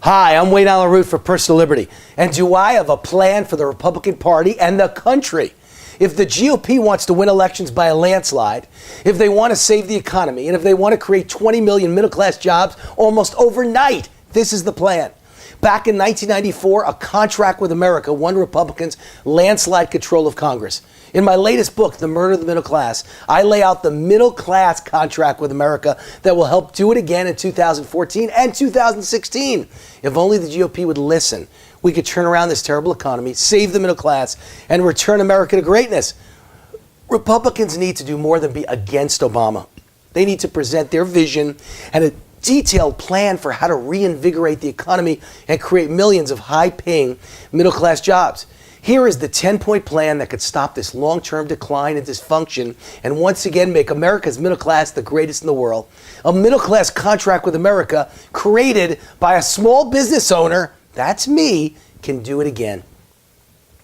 Hi, I'm Wayne Allyn Root for Personal Liberty. And do I have a plan for the Republican Party and the country? If the GOP wants to win elections by a landslide, if they want to save the economy, and if they want to create 20 million middle-class jobs almost overnight, this is the plan. Back in 1994, a contract with America won Republicans landslide control of Congress. In my latest book, The Murder of the Middle Class, I lay out the middle-class contract with America that will help do it again in 2014 and 2016. If only the GOP would listen, we could turn around this terrible economy, save the middle class, and return America to greatness. Republicans need to do more than be against Obama. They need to present their vision and a detailed plan for how to reinvigorate the economy and create millions of high-paying middle-class jobs. Here is the 10-point plan that could stop this long-term decline and dysfunction and once again make America's middle class the greatest in the world. A middle-class contract with America created by a small business owner, that's me, can do it again.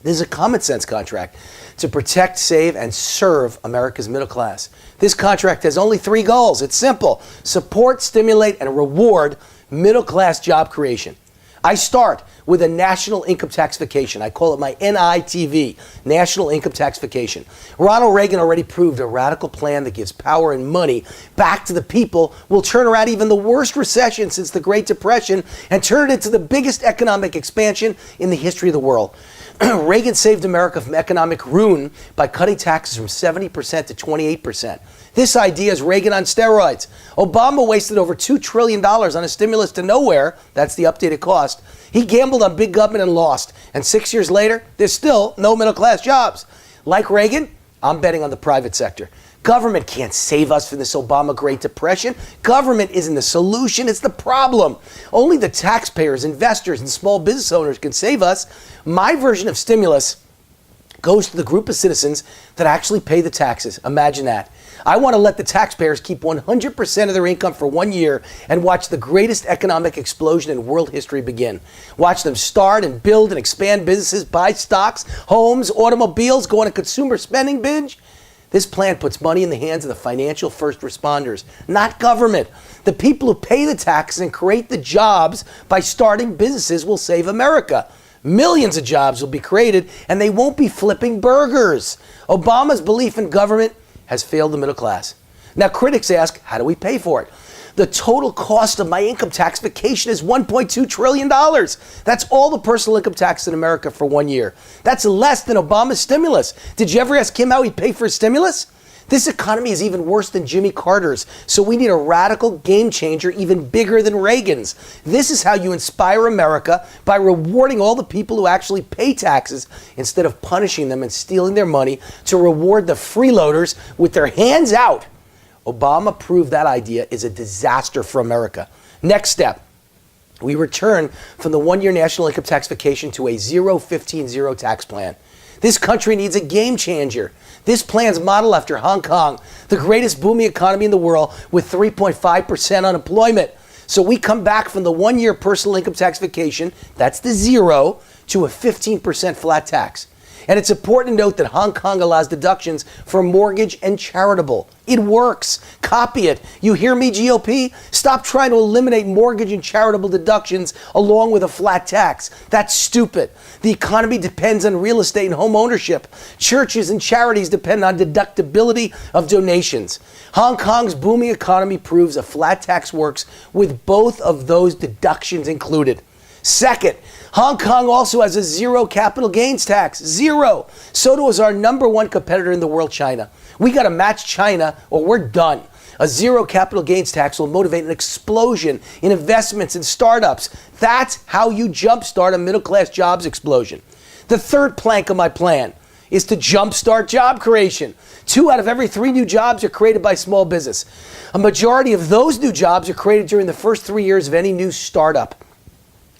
This is a common sense contract to protect, save, and serve America's middle class. This contract has only 3 goals. It's simple: support, stimulate, and reward middle class job creation. I start with a national income tax vacation. I call it my NITV, National Income Tax Vacation. Ronald Reagan already proved a radical plan that gives power and money back to the people will turn around even the worst recession since the Great Depression and turn it into the biggest economic expansion in the history of the world. Reagan saved America from economic ruin by cutting taxes from 70% to 28%. This idea is Reagan on steroids. Obama wasted over $2 trillion on a stimulus to nowhere. That's the updated cost. He gambled on big government and lost. And 6 years later, there's still no middle-class jobs. Like Reagan, I'm betting on the private sector. Government can't save us from this Obama Great Depression. Government isn't the solution, it's the problem. Only the taxpayers, investors, and small business owners can save us. My version of stimulus goes to the group of citizens that actually pay the taxes. Imagine that. I want to let the taxpayers keep 100% of their income for 1 year and watch the greatest economic explosion in world history begin. Watch them start and build and expand businesses, buy stocks, homes, automobiles, go on a consumer spending binge. This plan puts money in the hands of the financial first responders, not government. The people who pay the taxes and create the jobs by starting businesses will save America. Millions of jobs will be created, and they won't be flipping burgers. Obama's belief in government has failed the middle class. Now, critics ask, how do we pay for it? The total cost of my income tax vacation is $1.2 trillion. That's all the personal income tax in America for 1 year. That's less than Obama's stimulus. Did you ever ask him how he paid for his stimulus? This economy is even worse than Jimmy Carter's, so we need a radical game changer even bigger than Reagan's. This is how you inspire America, by rewarding all the people who actually pay taxes instead of punishing them and stealing their money to reward the freeloaders with their hands out. Obama proved that idea is a disaster for America. Next step, we return from the 1-year national income tax vacation to a 0-15-0 tax plan. This country needs a game changer. This plan's modeled after Hong Kong, the greatest booming economy in the world with 3.5% unemployment. So we come back from the 1-year personal income tax vacation, that's the 0, to a 15% flat tax. And it's important to note that Hong Kong allows deductions for mortgage and charitable. It works. Copy it. You hear me, GOP? Stop trying to eliminate mortgage and charitable deductions along with a flat tax. That's stupid. The economy depends on real estate and home ownership. Churches and charities depend on deductibility of donations. Hong Kong's booming economy proves a flat tax works with both of those deductions included. Second, Hong Kong also has a 0 capital gains tax. 0. So does our #1 competitor in the world, China. We got to match China or we're done. A 0 capital gains tax will motivate an explosion in investments and startups. That's how you jumpstart a middle-class jobs explosion. The third plank of my plan is to jumpstart job creation. 2 out of every 3 new jobs are created by small business. A majority of those new jobs are created during the first 3 years of any new startup.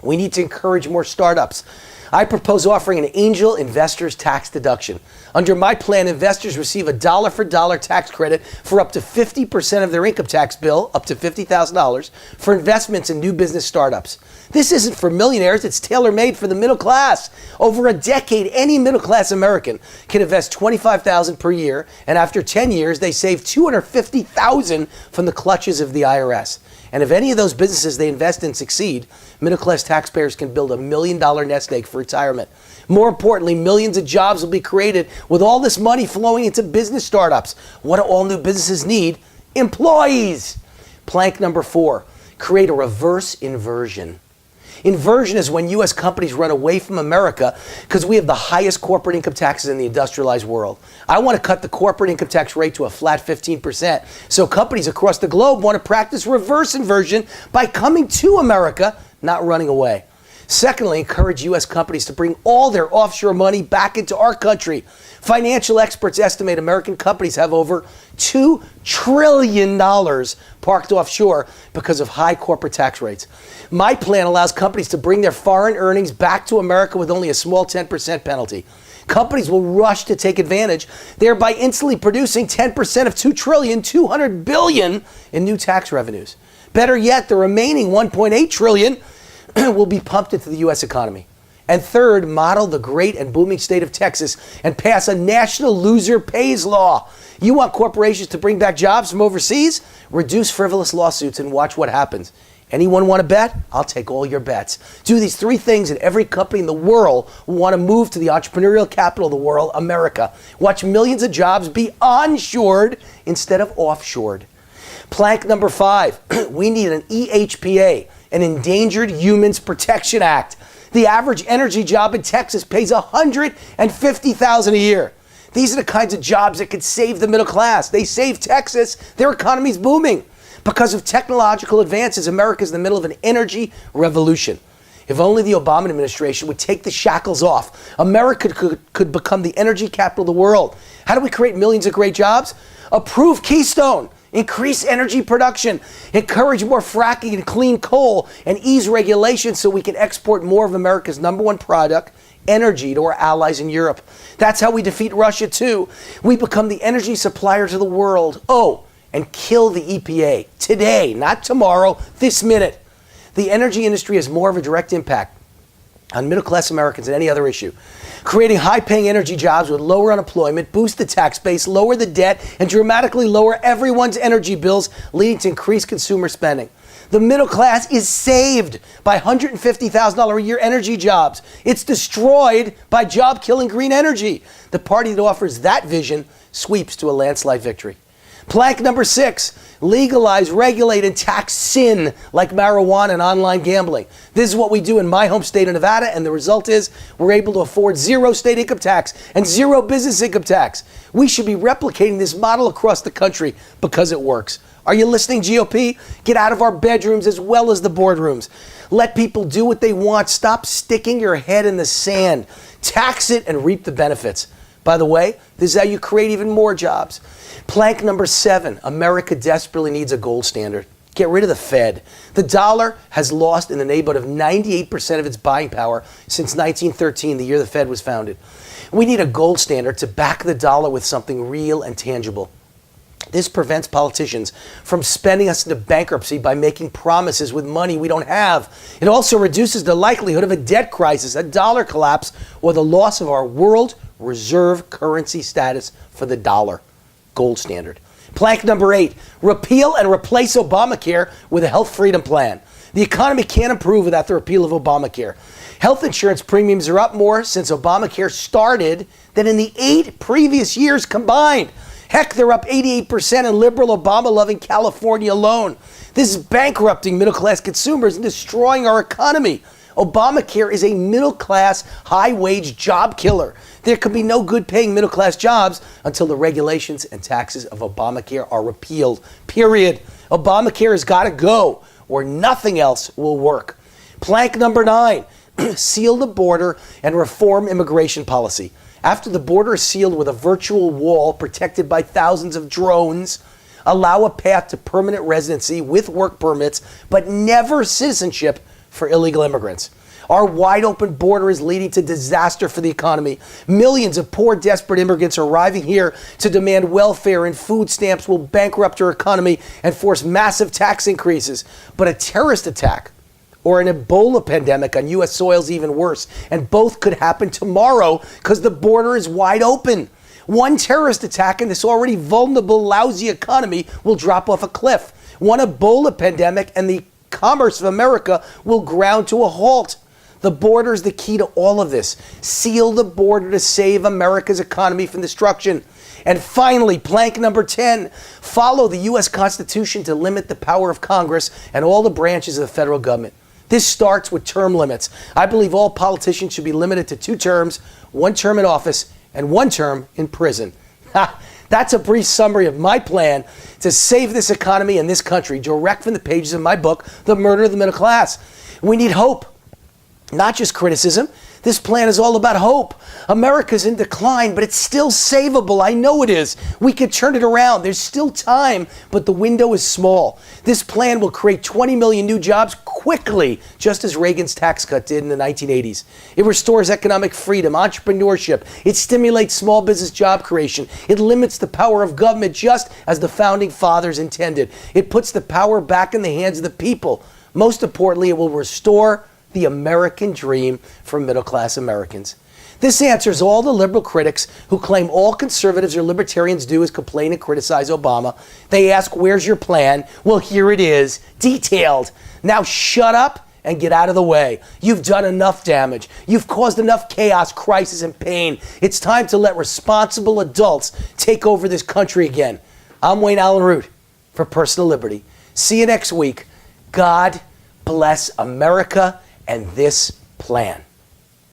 We need to encourage more startups. I propose offering an angel investors tax deduction. Under my plan, investors receive a dollar-for-dollar tax credit for up to 50% of their income tax bill, up to $50,000, for investments in new business startups. This isn't for millionaires, it's tailor-made for the middle class. Over a decade, any middle-class American can invest $25,000 per year, and after 10 years, they save $250,000 from the clutches of the IRS. And if any of those businesses they invest in succeed, middle-class taxpayers can build $1 million nest egg for retirement. More importantly, millions of jobs will be created with all this money flowing into business startups. What do all new businesses need? Employees. Plank number 4, create a reverse inversion. Inversion is when U.S. companies run away from America because we have the highest corporate income taxes in the industrialized world. I want to cut the corporate income tax rate to a flat 15%. So companies across the globe want to practice reverse inversion by coming to America, not running away. Secondly, encourage U.S. companies to bring all their offshore money back into our country. Financial experts estimate American companies have over $2 trillion parked offshore because of high corporate tax rates. My plan allows companies to bring their foreign earnings back to America with only a small 10% penalty. Companies will rush to take advantage, thereby instantly producing 10% of $2.2 trillion in new tax revenues. Better yet, the remaining $1.8 trillion will be pumped into the U.S. economy. And third, model the great and booming state of Texas and pass a national loser pays law. You want corporations to bring back jobs from overseas? Reduce frivolous lawsuits and watch what happens. Anyone want to bet? I'll take all your bets. Do these 3 things and every company in the world will want to move to the entrepreneurial capital of the world, America. Watch millions of jobs be onshored instead of offshored. Plank number 5, we need an EHPA, an Endangered Humans Protection Act. The average energy job in Texas pays $150,000 a year. These are the kinds of jobs that could save the middle class. They save Texas. Their economy's booming. Because of technological advances, America's in the middle of an energy revolution. If only the Obama administration would take the shackles off, America could become the energy capital of the world. How do we create millions of great jobs? Approve Keystone. Increase energy production, encourage more fracking and clean coal, and ease regulations so we can export more of America's #1 product, energy, to our allies in Europe. That's how we defeat Russia too. We become the energy supplier to the world. Oh, and kill the EPA. Today, not tomorrow, this minute. The energy industry has more of a direct impact on middle-class Americans than any other issue. Creating high-paying energy jobs would lower unemployment, boost the tax base, lower the debt, and dramatically lower everyone's energy bills, leading to increased consumer spending. The middle class is saved by $150,000 a year energy jobs. It's destroyed by job-killing green energy. The party that offers that vision sweeps to a landslide victory. Plank number 6, legalize, regulate, and tax sin like marijuana and online gambling. This is what we do in my home state of Nevada, and the result is we're able to afford 0 state income tax and 0 business income tax. We should be replicating this model across the country because it works. Are you listening, GOP? Get out of our bedrooms as well as the boardrooms. Let people do what they want. Stop sticking your head in the sand. Tax it and reap the benefits. By the way, this is how you create even more jobs. Plank number 7, America desperately needs a gold standard. Get rid of the Fed. The dollar has lost in the neighborhood of 98% of its buying power since 1913, the year the Fed was founded. We need a gold standard to back the dollar with something real and tangible. This prevents politicians from spending us into bankruptcy by making promises with money we don't have. It also reduces the likelihood of a debt crisis, a dollar collapse, or the loss of our world reserve currency status for the dollar. Gold standard. Plank number 8, repeal and replace Obamacare with a health freedom plan. The economy can't improve without the repeal of Obamacare. Health insurance premiums are up more since Obamacare started than in the 8 previous years combined. Heck, they're up 88% in liberal Obama-loving California alone. This is bankrupting middle-class consumers and destroying our economy. Obamacare is a middle-class, high-wage job killer. There could be no good-paying middle-class jobs until the regulations and taxes of Obamacare are repealed. Period. Obamacare has got to go, or nothing else will work. Plank number 9, seal the border and reform immigration policy. After the border is sealed with a virtual wall protected by thousands of drones, allow a path to permanent residency with work permits, but never citizenship for illegal immigrants. Our wide open border is leading to disaster for the economy. Millions of poor, desperate immigrants are arriving here to demand welfare, and food stamps will bankrupt our economy and force massive tax increases. But a terrorist attack or an Ebola pandemic on U.S. soil is even worse, and both could happen tomorrow because the border is wide open. One terrorist attack and this already vulnerable, lousy economy will drop off a cliff. One Ebola pandemic and the commerce of America will ground to a halt. The border is the key to all of this. Seal the border to save America's economy from destruction. And finally, plank number 10, follow the U.S. Constitution to limit the power of Congress and all the branches of the federal government. This starts with term limits. I believe all politicians should be limited to 2 terms, 1 term in office and 1 term in prison. That's a brief summary of my plan to save this economy and this country, direct from the pages of my book, The Murder of the Middle Class. We need hope, not just criticism. This plan is all about hope. America's in decline, but it's still savable. I know it is. We can turn it around. There's still time, but the window is small. This plan will create 20 million new jobs quickly, just as Reagan's tax cut did in the 1980s. It restores economic freedom, entrepreneurship. It stimulates small business job creation. It limits the power of government, just as the founding fathers intended. It puts the power back in the hands of the people. Most importantly, it will restore the American dream for middle-class Americans. This answers all the liberal critics who claim all conservatives or libertarians do is complain and criticize Obama. They ask, where's your plan? Well, here it is, detailed. Now shut up and get out of the way. You've done enough damage. You've caused enough chaos, crisis, and pain. It's time to let responsible adults take over this country again. I'm Wayne Allyn Root for Personal Liberty. See you next week. God bless America and this plan.